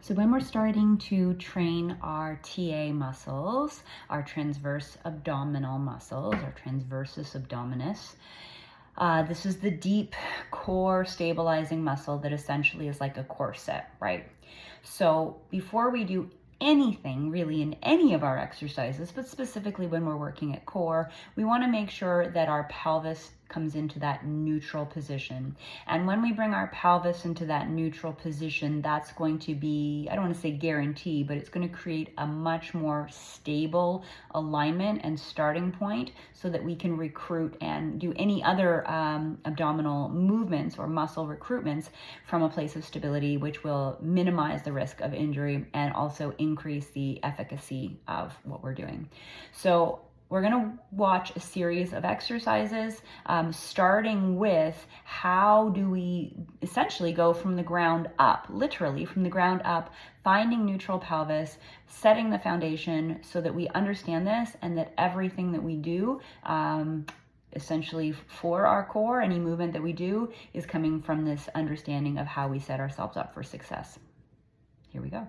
So when we're starting to train our TA muscles, our transverse abdominal muscles, our transversus abdominis, this is the deep core stabilizing muscle that essentially is like a corset, right? So before we do anything really in any of our exercises, but specifically when we're working at core, we want to make sure that our pelvis comes into that neutral position. And when we bring our pelvis into that neutral position, that's going to be, I don't want to say guarantee, but it's going to create a much more stable alignment and starting point so that we can recruit and do any other abdominal movements or muscle recruitments from a place of stability, which will minimize the risk of injury and also increase the efficacy of what we're doing. So we're going to watch a series of exercises, starting with how do we essentially go from the ground up, literally from the ground up, finding neutral pelvis, setting the foundation so that we understand this and that everything that we do essentially for our core, any movement that we do is coming from this understanding of how we set ourselves up for success. Here we go.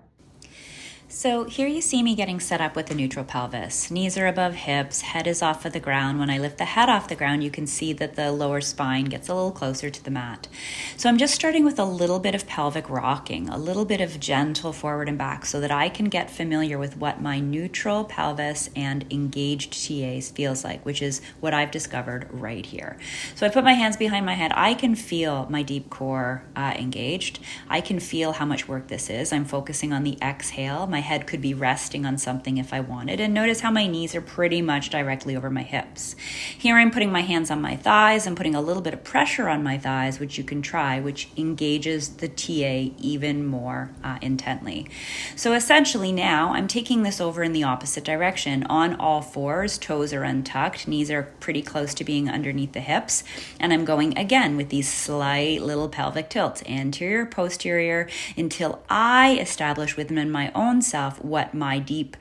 So here you see me getting set up with a neutral pelvis. Knees are above hips, head is off of the ground. When I lift the head off the ground, you can see that the lower spine gets a little closer to the mat. So I'm just starting with a little bit of pelvic rocking, a little bit of gentle forward and back so that I can get familiar with what my neutral pelvis and engaged TAs feels like, which is what I've discovered right here. So I put my hands behind my head. I can feel my deep core engaged. I can feel how much work this is. I'm focusing on the exhale. My head could be resting on something if I wanted. And notice how my knees are pretty much directly over my hips. Here I'm putting my hands on my thighs. I'm putting a little bit of pressure on my thighs, which you can try, which engages the TA even more intently. So essentially now I'm taking this over in the opposite direction. On all fours, toes are untucked, knees are pretty close to being underneath the hips. And I'm going again with these slight little pelvic tilts, anterior, posterior, until I establish within my own self what my deep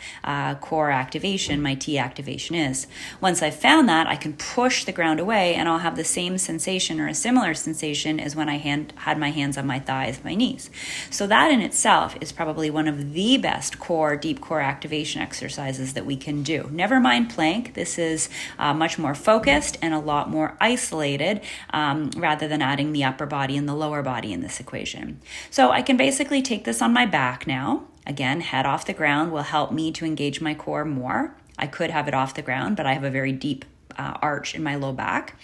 core activation, my T activation is. Once I've found that, I can push the ground away and I'll have the same sensation or a similar sensation as when I had my hands on my thighs, my knees. So that in itself is probably one of the best core, deep core activation exercises that we can do. Never mind plank. This is much more focused and a lot more isolated rather than adding the upper body and the lower body in this equation. So I can basically take this on my back now. Again, head off the ground will help me to engage my core more. I could have it off the ground, but I have a very deep arch in my low back.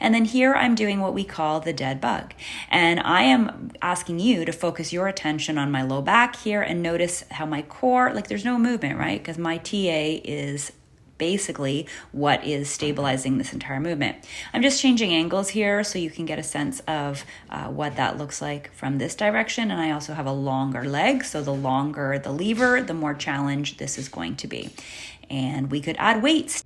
And then here I'm doing what we call the dead bug. And I am asking you to focus your attention on my low back here and notice how my core, like there's no movement, right? Because my TA is basically what is stabilizing this entire movement. I'm just changing angles here so you can get a sense of what that looks like from this direction. And I also have a longer leg, so the longer the lever, the more challenge this is going to be. And we could add weights.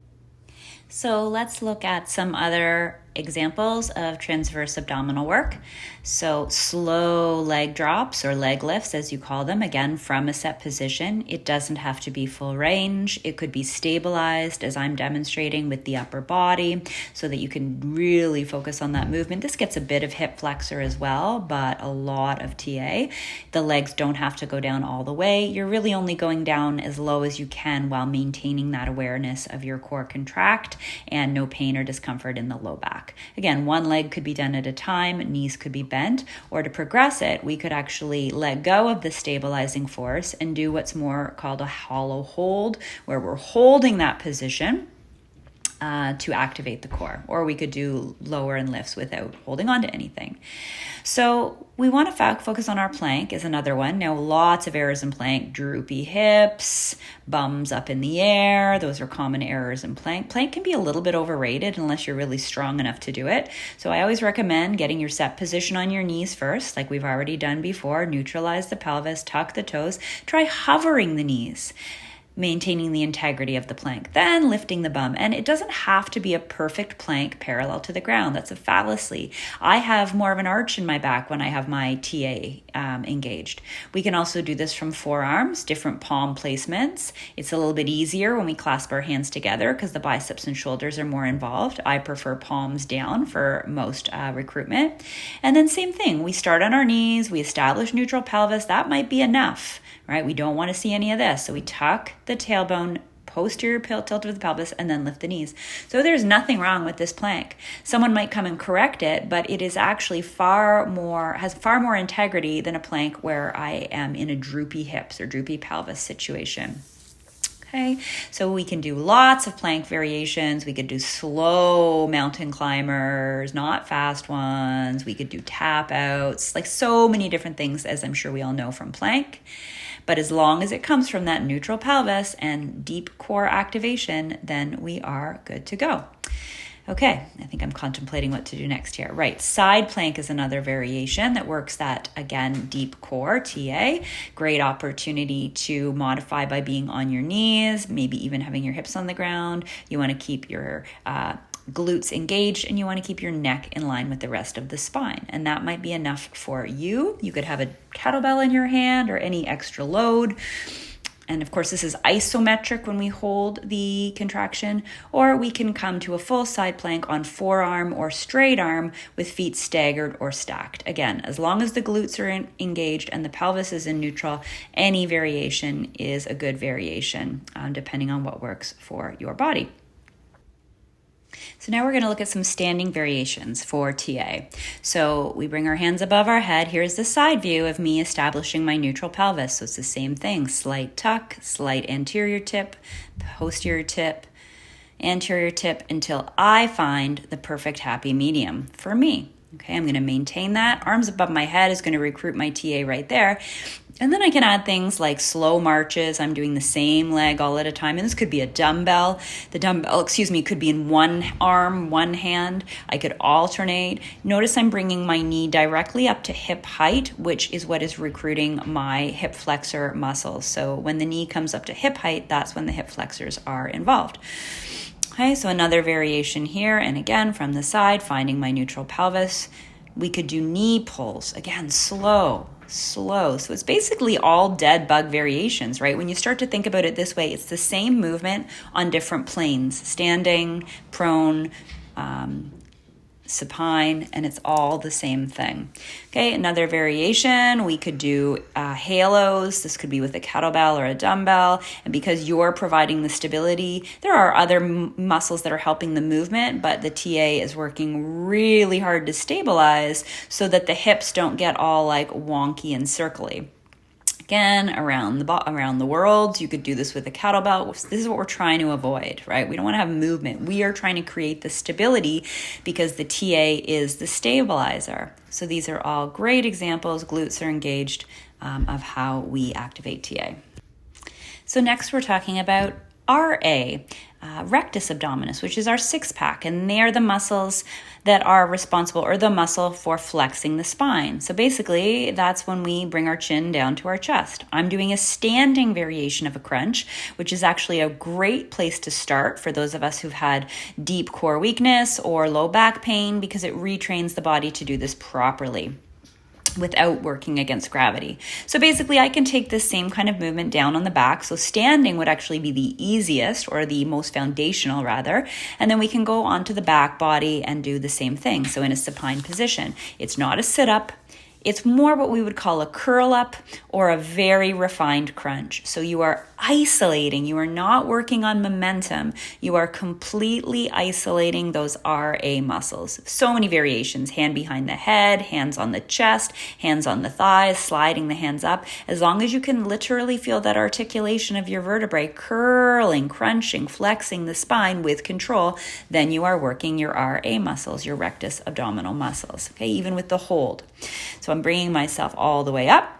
So let's look at some other examples of transverse abdominal work. So slow leg drops or leg lifts, as you call them, again, from a set position. It doesn't have to be full range. It could be stabilized, as I'm demonstrating, with the upper body so that you can really focus on that movement. This gets a bit of hip flexor as well, but a lot of TA. The legs don't have to go down all the way. You're really only going down as low as you can while maintaining that awareness of your core contract and no pain or discomfort in the low back. Again, one leg could be done at a time, knees could be bent, or to progress it, we could actually let go of the stabilizing force and do what's more called a hollow hold, where we're holding that position to activate the core, or we could do lower and lifts without holding on to anything. So we want to focus on our plank is another one. Now, lots of errors in plank: droopy hips, bums up in the air. Those are common errors in plank. Plank can be a little bit overrated unless you're really strong enough to do it. So I always recommend getting your set position on your knees first, like we've already done before. Neutralize the pelvis, tuck the toes. Try hovering the knees. maintaining the integrity of the plank, then lifting the bum. And it doesn't have to be a perfect plank parallel to the ground. That's a fallacy. I have more of an arch in my back when I have my TA engaged. We can also do this from forearms, different palm placements. It's a little bit easier when we clasp our hands together because the biceps and shoulders are more involved. I prefer palms down for most recruitment. And then same thing, we start on our knees, we establish neutral pelvis. That might be enough, right? We don't want to see any of this. So we tuck the tailbone, posterior tilt of the pelvis, and then lift the knees. So there's nothing wrong with this plank. Someone might come and correct it, but it is actually has far more integrity than a plank where I am in a droopy hips or droopy pelvis situation. Okay, so we can do lots of plank variations. We could do slow mountain climbers, not fast ones. We could do tap outs, like so many different things, as I'm sure we all know from plank. But as long as it comes from that neutral pelvis and deep core activation, then we are good to go. Okay, I think I'm contemplating what to do next here. Right, side plank is another variation that works that, again, deep core, TA. Great opportunity to modify by being on your knees, maybe even having your hips on the ground. You want to keep your glutes engaged, and you want to keep your neck in line with the rest of the spine. And that might be enough for you. You could have a kettlebell in your hand or any extra load. And of course, this is isometric when we hold the contraction, or we can come to a full side plank on forearm or straight arm with feet staggered or stacked. Again, as long as the glutes are engaged and the pelvis is in neutral, any variation is a good variation, depending on what works for your body. So now we're going to look at some standing variations for TA. So we bring our hands above our head. Here's the side view of me establishing my neutral pelvis. So it's the same thing, slight tuck, slight anterior tip, posterior tip, anterior tip, until I find the perfect happy medium for me. Okay, I'm going to maintain that. Arms above my head is going to recruit my TA right there. And then I can add things like slow marches. I'm doing the same leg all at a time. And this could be a dumbbell. The dumbbell, could be in one arm, one hand. I could alternate. Notice I'm bringing my knee directly up to hip height, which is what is recruiting my hip flexor muscles. So when the knee comes up to hip height, that's when the hip flexors are involved. Okay, so another variation here. And again, from the side, finding my neutral pelvis. We could do knee pulls. Again, slow. So it's basically all dead bug variations, right? When you start to think about it this way, it's the same movement on different planes, standing, prone, supine, and it's all the same thing. Okay, another variation, we could do halos. This could be with a kettlebell or a dumbbell. And because you're providing the stability, there are other muscles that are helping the movement, but the TA is working really hard to stabilize so that the hips don't get all like wonky and circly. Again, around the world, you could do this with a kettlebell. This is what we're trying to avoid, right? We don't want to have movement. We are trying to create the stability because the TA is the stabilizer. So these are all great examples. Glutes are engaged of how we activate TA. So next we're talking about RA, rectus abdominis, which is our six-pack, and they are the muscles that are responsible, or the muscle for flexing the spine. So basically, that's when we bring our chin down to our chest. I'm doing a standing variation of a crunch, which is actually a great place to start for those of us who've had deep core weakness or low back pain, because it retrains the body to do this properly without working against gravity. So basically, I can take this same kind of movement down on the back. So standing would actually be the easiest, or the most foundational rather. And then we can go onto the back body and do the same thing. So in a supine position, it's not a sit-up. It's more what we would call a curl up or a very refined crunch. So you are isolating. You are not working on momentum. You are completely isolating those RA muscles. So many variations: hand behind the head, hands on the chest, hands on the thighs, sliding the hands up. As long as you can literally feel that articulation of your vertebrae, curling, crunching, flexing the spine with control, then you are working your RA muscles, your rectus abdominal muscles, okay, even with the hold. So I'm bringing myself all the way up,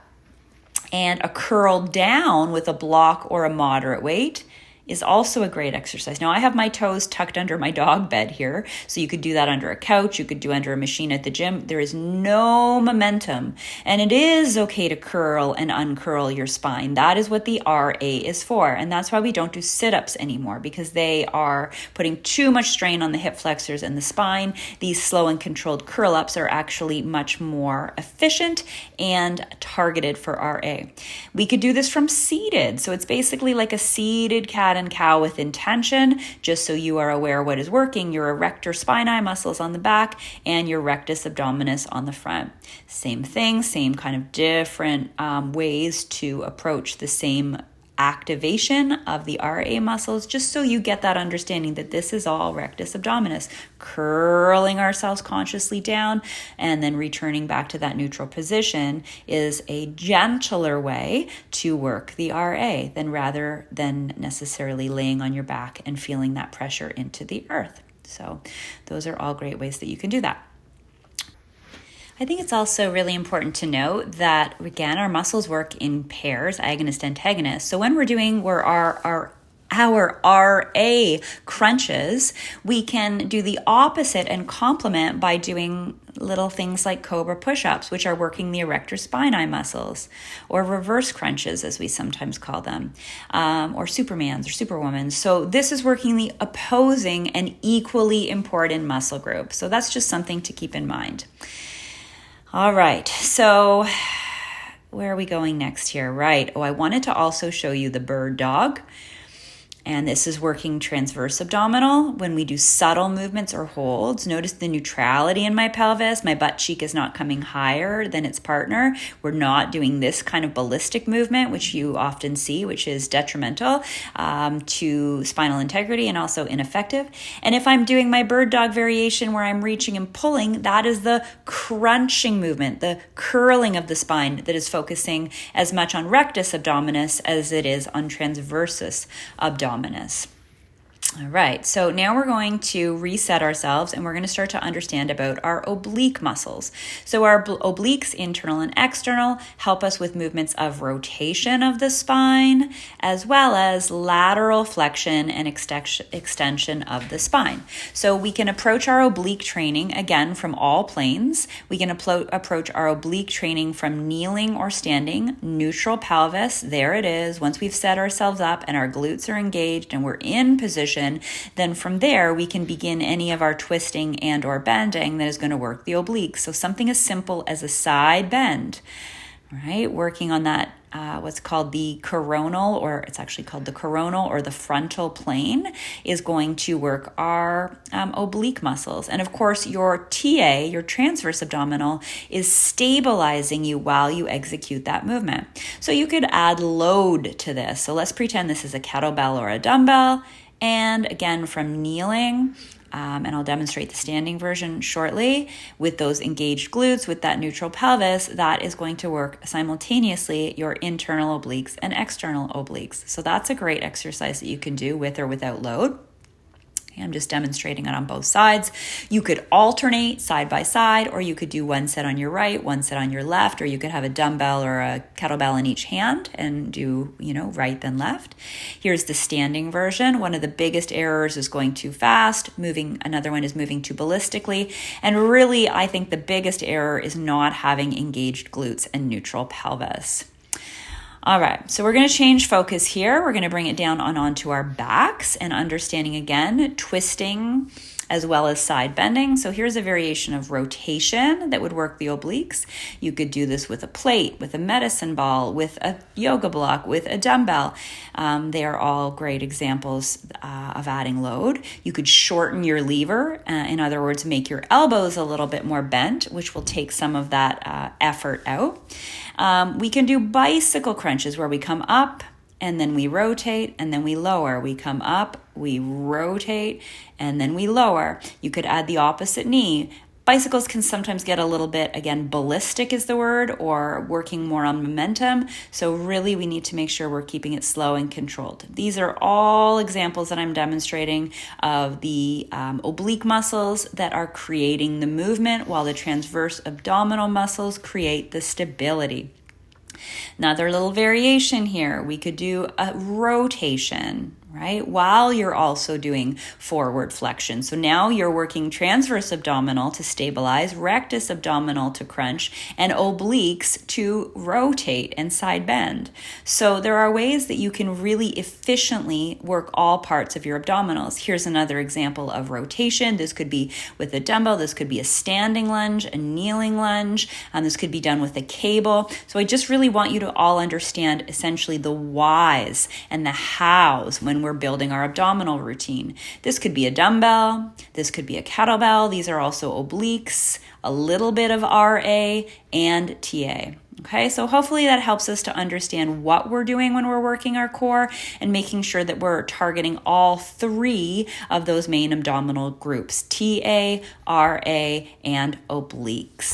and a curl down with a block or a moderate weight is also a great exercise. Now I have my toes tucked under my dog bed here, so you could do that under a couch, you could do under a machine at the gym. There is no momentum, and it is okay to curl and uncurl your spine. That is what the RA is for, and that's why we don't do sit-ups anymore, because they are putting too much strain on the hip flexors and the spine. These slow and controlled curl-ups are actually much more efficient and targeted for RA. We could do this from seated, so it's basically like a seated cat and cow with intention, just so you are aware what is working, your erector spinae muscles on the back and your rectus abdominis on the front. Same thing, same kind of different ways to approach the same activation of the RA muscles, just so you get that understanding that this is all rectus abdominis, curling ourselves consciously down and then returning back to that neutral position is a gentler way to work the RA rather than necessarily laying on your back and feeling that pressure into the earth. So those are all great ways that you can do that. I think it's also really important to note that, again, our muscles work in pairs, agonist, antagonist. So when we're doing our RA crunches, we can do the opposite and complement by doing little things like cobra push-ups, which are working the erector spinae muscles, or reverse crunches, as we sometimes call them, or Supermans or Superwomans. So this is working the opposing and equally important muscle group. So that's just something to keep in mind. All right, so where are we going next here? Right, I wanted to also show you the bird dog. And this is working transverse abdominal. When we do subtle movements or holds, notice the neutrality in my pelvis. My butt cheek is not coming higher than its partner. We're not doing this kind of ballistic movement, which you often see, which is detrimental to spinal integrity and also ineffective. And if I'm doing my bird dog variation where I'm reaching and pulling, that is the crunching movement, the curling of the spine that is focusing as much on rectus abdominis as it is on transversus abdominis. All right, so now we're going to reset ourselves and we're going to start to understand about our oblique muscles. So our obliques, internal and external, help us with movements of rotation of the spine, as well as lateral flexion and extension of the spine. So we can approach our oblique training, again, from all planes. We can approach our oblique training from kneeling or standing, neutral pelvis, there it is. Once we've set ourselves up and our glutes are engaged and we're in position, then from there we can begin any of our twisting and or bending that is going to work the obliques. So something as simple as a side bend, right? Working on that what's called the coronal, or it's actually called the coronal or the frontal plane, is going to work our oblique muscles. And of course, your TA, your transverse abdominal, is stabilizing you while you execute that movement. So you could add load to this. So let's pretend this is a kettlebell or a dumbbell. And again, from kneeling, and I'll demonstrate the standing version shortly, with those engaged glutes, with that neutral pelvis, that is going to work simultaneously your internal obliques and external obliques. So that's a great exercise that you can do with or without load. I'm just demonstrating it on both sides. You could alternate side by side, or you could do one set on your right, one set on your left, or you could have a dumbbell or a kettlebell in each hand and do, right then left. Here's the standing version. One of the biggest errors is going too fast. Another one is moving too ballistically. And really, I think the biggest error is not having engaged glutes and neutral pelvis. All right, so we're going to change focus here. We're going to bring it down onto our backs and understanding again, twisting as well as side bending. So here's a variation of rotation that would work the obliques. You could do this with a plate, with a medicine ball, with a yoga block, with a dumbbell. They are all great examples of adding load. You could shorten your lever. In other words, make your elbows a little bit more bent, which will take some of that effort out. We can do bicycle crunches where we come up and then we rotate and then we lower. We come up, we rotate, and then we lower. You could add the opposite knee. Bicycles can sometimes get a little bit, again, ballistic is the word, or working more on momentum. So really we need to make sure we're keeping it slow and controlled. These are all examples that I'm demonstrating of the oblique muscles that are creating the movement, while the transverse abdominal muscles create the stability. Another little variation here, we could do a rotation, right? While you're also doing forward flexion. So now you're working transverse abdominal to stabilize, rectus abdominal to crunch, and obliques to rotate and side bend. So there are ways that you can really efficiently work all parts of your abdominals. Here's another example of rotation. This could be with a dumbbell. This could be a standing lunge, a kneeling lunge. This could be done with a cable. So I just really want you to all understand essentially the whys and the hows when we're building our abdominal routine. This could be a dumbbell. This could be a kettlebell. These are also obliques, a little bit of RA and TA. Okay, so hopefully that helps us to understand what we're doing when we're working our core and making sure that we're targeting all three of those main abdominal groups, TA, RA, and obliques.